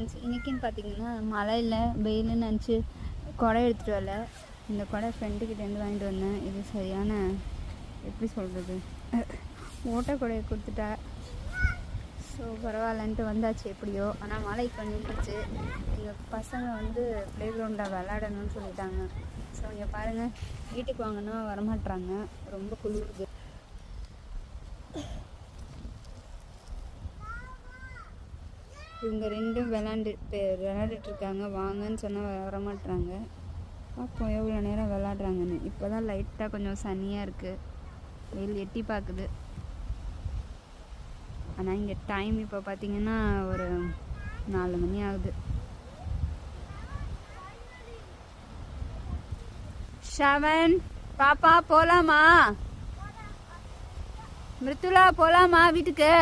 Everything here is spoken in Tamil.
ஃப்ரெண்ட்ஸ், இன்றைக்கின்னு பார்த்தீங்கன்னா மழை இல்லை வெயில்னு நினச்சி குடை எடுத்துகிட்டு வரல. இந்த குடை ஃப்ரெண்டுக்கிட்டேருந்து வாங்கிட்டு வந்தேன். இது சரியான எப்படி சொல்கிறது, ஓட்ட குடையை கொடுத்துட்டா. ஸோ பரவாயில்லன்ட்டு வந்தாச்சு எப்படியோ. ஆனால் மழை இப்போ நின்றுச்சு. எங்கள் பசங்க வந்து ப்ளே கிரவுண்டில் விளாடணும்னு சொல்லிட்டாங்க. ஸோ இங்கே பாருங்கள், வீட்டுக்கு வாங்கினா வரமாட்றாங்க, ரொம்ப குளிருது. இவங்க ரெண்டும் விளாண்டுட்டு இருக்காங்க. வாங்கன்னு சொன்னால் வரமாட்றாங்க. பார்ப்போம் எவ்வளோ நேரம் விளாட்றாங்கன்னு. இப்போ தான் லைட்டாக கொஞ்சம் சனியாக இருக்குது, வெயில் எட்டி பார்க்குது. ஆனால் இங்கே டைம் இப்போ பார்த்தீங்கன்னா ஒரு 4 மணி ஆகுது. ஷவன் பாப்பா போகலாமா? மிருத்துலா போகலாமா வீட்டுக்கு?